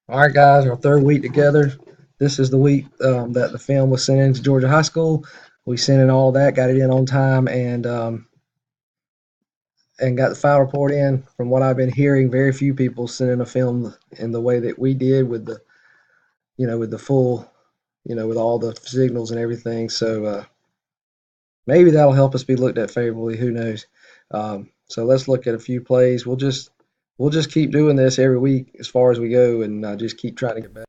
All right, guys, our third week together. This is the week that the film was sent into Georgia High School. We sent in all that, got it in on time, and got the file report in. From what I've been hearing, very few people sent in a film in the way that we did with with the full, with all the signals and everything. So maybe that'll help us be looked at favorably. Who knows? So let's look at a few plays. We'll just keep doing this every week as far as we go, and just keep trying to get better.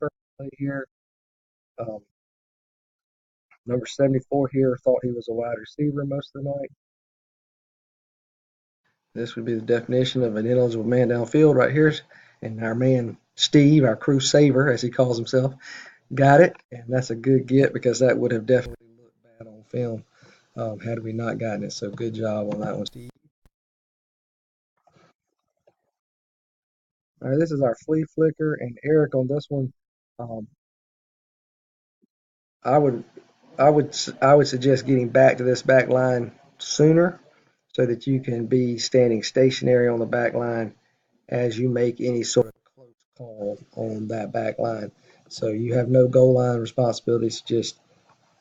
First play here. Um, Number 74 here thought he was a wide receiver most of the night. This would be the definition of an ineligible man downfield right here. And our man Steve, our crew saver, as he calls himself, got it. And that's a good get because that would have definitely looked bad on film had we not gotten it. So good job on that one, Steve. All right, this is our flea flicker. And Eric on this one, um, I would I would suggest getting back to this back line sooner so that you can be standing stationary on the back line as you make any sort of close call on that back line. So you have no goal line responsibilities. Just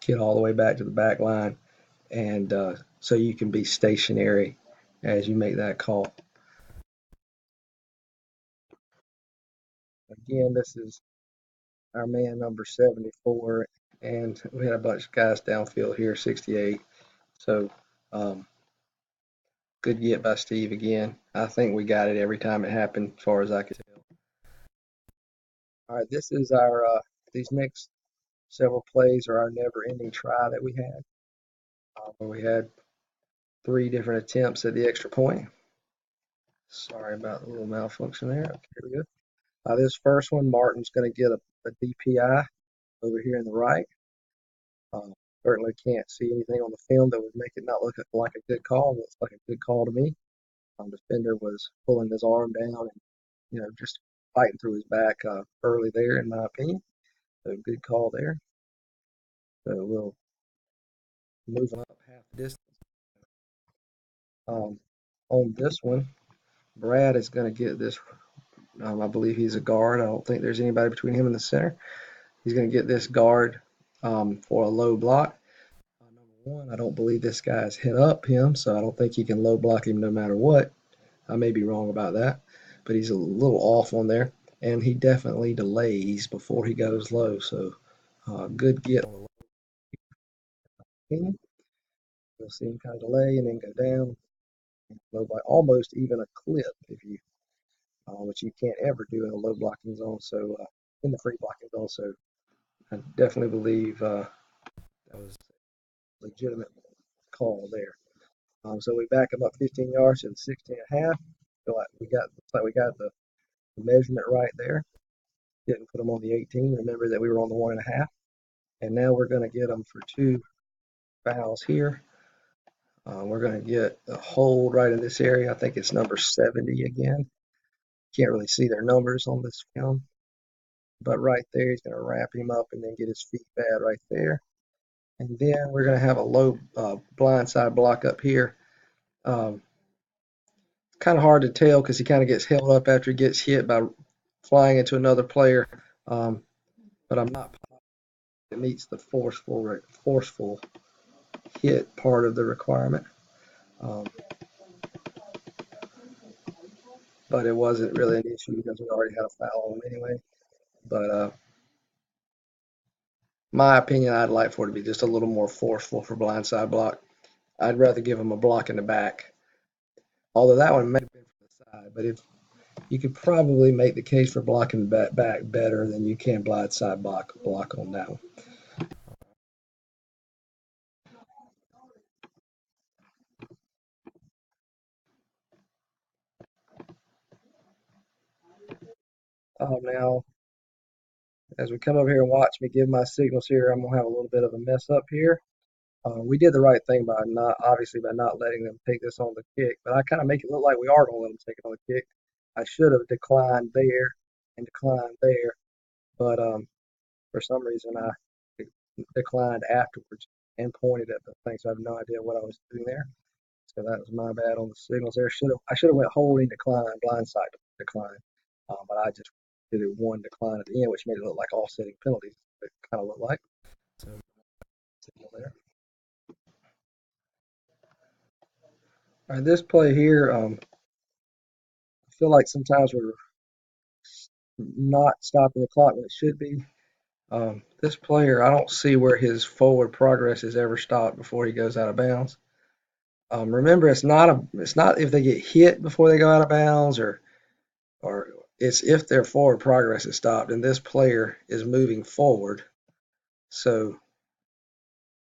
get all the way back to the back line, and so you can be stationary as you make that call. Again, this is our man number 74, and we had a bunch of guys downfield here, 68. So good get by Steve again. I think we got it every time it happened, as far as I could tell. All right, this is our these next several plays are our never-ending try that we had. Where we had three different attempts at the extra point. Sorry about the little malfunction there. Okay, here we go. This first one, Martin's going to get a DPI over here in the right. Uh, Certainly can't see anything on the film that would make it not look like a good call. It looks like a good call to me. Defender was pulling his arm down and just fighting through his back early there, in my opinion. So good call there. So we'll move up half the distance. Um, on this one, Brad is going to get this. I believe he's a guard. I don't think there's anybody between him and the center. He's going to get this guard for a low block. Number one, I don't believe this guy's hit up him, so I don't think he can low block him no matter what. I may be wrong about that, but he's a little off on there, and he definitely delays before he goes low. So good get on the low pin. You'll see him kind of delay and then go down low by almost even a clip if you which you can't ever do in a low blocking zone. So in the free blocking zone. So I definitely believe that was a legitimate call there. So we back him up 15 yards to the 16 and a half. Feel like looks like we got the measurement right there. Didn't put him on the 18. Remember that we were on the 1.5. And now we're going to get them for two fouls here. We're going to get a hold right in this area. I think it's number 70 again. Can't really see their numbers on this film. But right there, he's going to wrap him up and then get his feet bad right there. And then we're going to have a low blindside block up here. Um, Kind of hard to tell because he kind of gets held up after he gets hit by flying into another player. Um, but I'm not positive it meets the forceful hit part of the requirement. Um, but it wasn't really an issue because we already had a foul on him anyway. But my opinion, I'd like for it to be just a little more forceful for blindside block. I'd rather give him a block in the back. Although that one may have been from the side, but if you could probably make the case for blocking the back better than you can blindside block on that one. Now, as we come over here and watch me give my signals here, I'm gonna have a little bit of a mess up here. We did the right thing by not obviously by not letting them take this on the kick, but I kind of make it look like we are gonna let them take it on the kick. I should have declined there and declined there, but for some reason I declined afterwards and pointed at the thing, so I have no idea what I was doing there. So that was my bad on the signals there. I should have went holding decline, blindside decline, but I just did it one decline at the end, which made it look like offsetting penalties. It kind of looked like. So signal there. All right, this play here, I feel like sometimes we're not stopping the clock when it should be. This player, I don't see where his forward progress is ever stopped before he goes out of bounds. Remember, it's not if they get hit before they go out of bounds, or it's if their forward progress is stopped, and this player is moving forward. So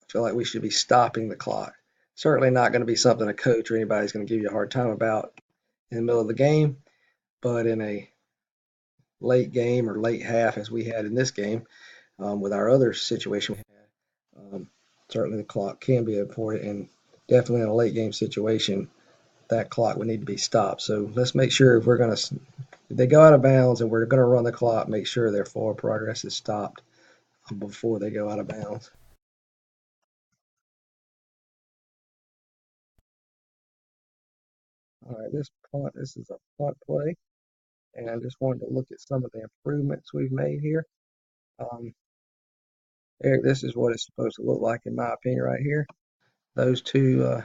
I feel like we should be stopping the clock. Certainly not going to be something a coach or anybody's going to give you a hard time about in the middle of the game, but in a late game or late half, as we had in this game, with our other situation we had, certainly the clock can be important, and definitely in a late game situation, that clock would need to be stopped. So let's make sure if they go out of bounds and we're going to run the clock, make sure their forward progress is stopped before they go out of bounds. All right, this is a punt play, and I just wanted to look at some of the improvements we've made here. Um, Eric, this is what it's supposed to look like in my opinion right here. Those two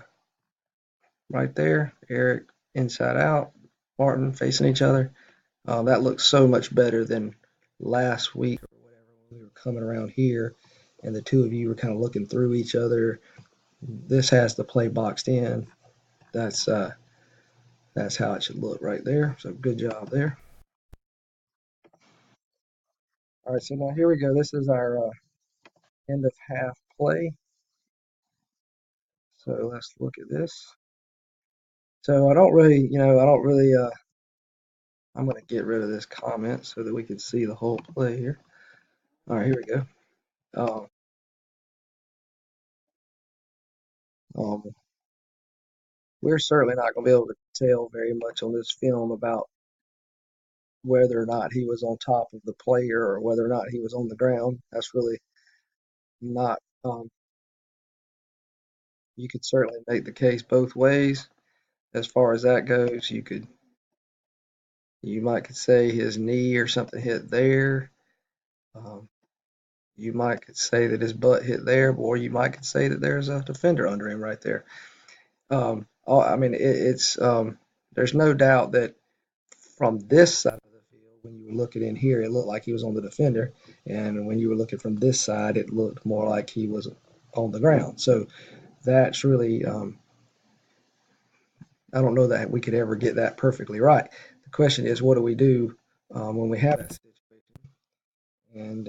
right there, Eric inside out, Martin facing each other. That looks so much better than last week or whatever when we were coming around here and the two of you were kind of looking through each other. This has the play boxed in. That's uh, that's how it should look right there. So good job there. All right, so now here we go. This is our end of half play. So let's look at this. So I don't really. I'm going to get rid of this comment so that we can see the whole play here. All right, here we go. Um, um, we're certainly not going to be able to tell very much on this film about whether or not he was on top of the player or whether or not he was on the ground. That's really not. You could certainly make the case both ways as far as that goes. You might could say his knee or something hit there. Um, you might could say that his butt hit there, or you might could say that there's a defender under him right there. I mean, it's there's no doubt that from this side of the field, when you were looking in here, it looked like he was on the defender, and when you were looking from this side, it looked more like he was on the ground. So that's really, I don't know that we could ever get that perfectly right. The question is, what do we do when we have that situation? And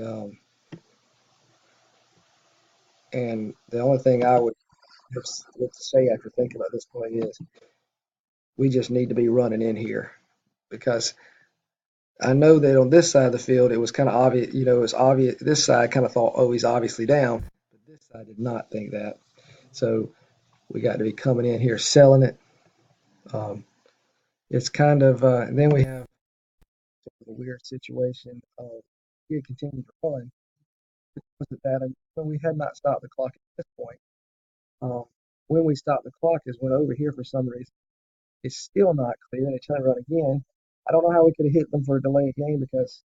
and the only thing I would have to say after thinking about this play is we just need to be running in here because I know that on this side of the field, it was kind of obvious, it was obvious. This side kind of thought, oh, he's obviously down, but this side did not think that. So we got to be coming in here selling it. Um, it's kind of, and then we have a weird situation of he had continued to run. Was it that when we had not stopped the clock at this point? Um, when we stopped the clock is when over here for some reason it's still not clear and they try to run again. I don't know how we could have hit them for a delayed game because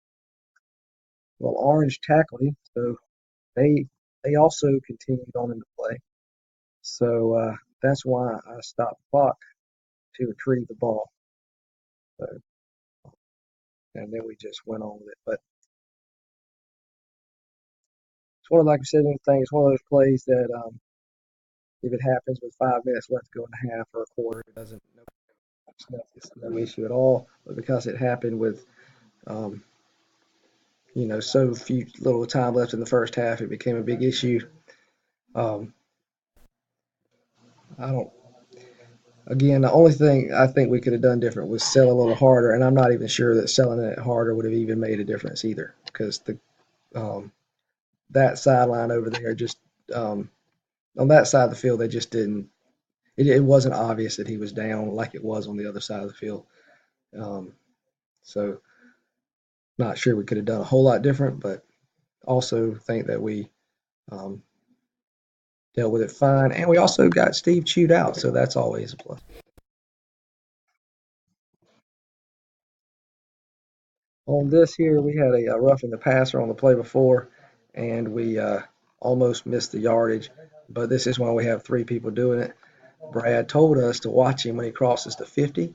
well, Orange tackled him, so they they also continued on into play. So that's why I stopped the clock to retrieve the ball. So, and then we just went on with it. But it's one of, like we said, it's one of those plays that if it happens with 5 minutes left to go in the half or a quarter, it doesn't. It's no issue at all. But because it happened with um, so few little time left in the first half, it became a big issue. Um, I don't. Again, the only thing I think we could have done different was sell a little harder, and I'm not even sure that selling it harder would have even made a difference either, because the um, that sideline over there just um, on that side of the field they just didn't. It wasn't obvious that he was down like it was on the other side of the field. Um, so not sure we could have done a whole lot different, but also think that we um, dealt with it fine. And we also got Steve chewed out, so that's always a plus. On this here, we had a roughing the passer on the play before, and we almost missed the yardage. But this is why we have three people doing it. Brad told us to watch him when he crosses the 50.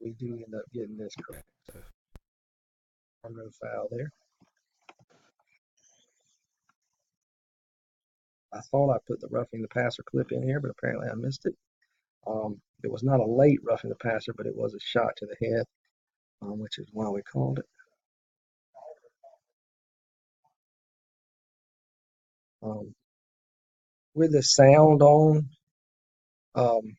We do end up getting this correct. So, no foul there. I thought I put the roughing the passer clip in here, but apparently I missed it. It was not a late roughing the passer, but it was a shot to the head, which is why we called it. Um, with the sound on, um,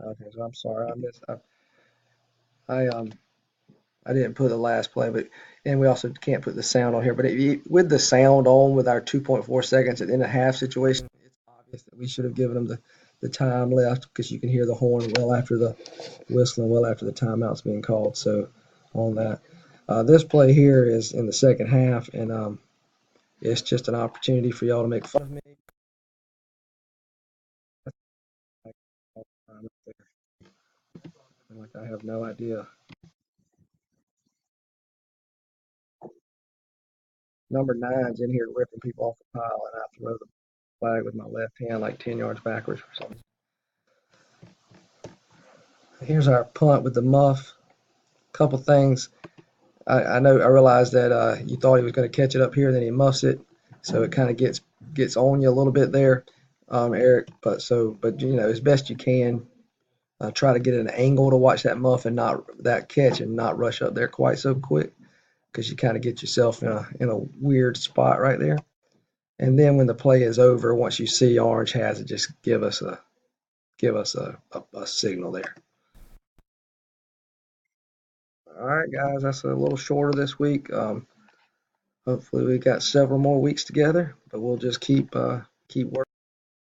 okay, so I'm sorry, I missed. I I didn't put the last play, but and we also can't put the sound on here. But with the sound on, with our 2.4 seconds at the end of half situation, it's obvious that we should have given them the time left because you can hear the horn well after the whistling, well after the timeout's being called. So on that, this play here is in the second half, and it's just an opportunity for y'all to make fun of me. Like I have no idea. Number nine's in here ripping people off the pile, and I throw the flag with my left hand like 10 yards backwards or something. Here's our punt with the muff. Couple things. I realized that you thought he was going to catch it up here, then he muffs it, so it kind of gets on you a little bit there, Eric. But you know, as best you can, try to get an angle to watch that muff and not that catch and not rush up there quite so quick because you kind of get yourself in a weird spot right there. And then when the play is over, once you see Orange has it, just give us a signal there. All right, guys, that's a little shorter this week. Hopefully, we got several more weeks together, but we'll just keep working.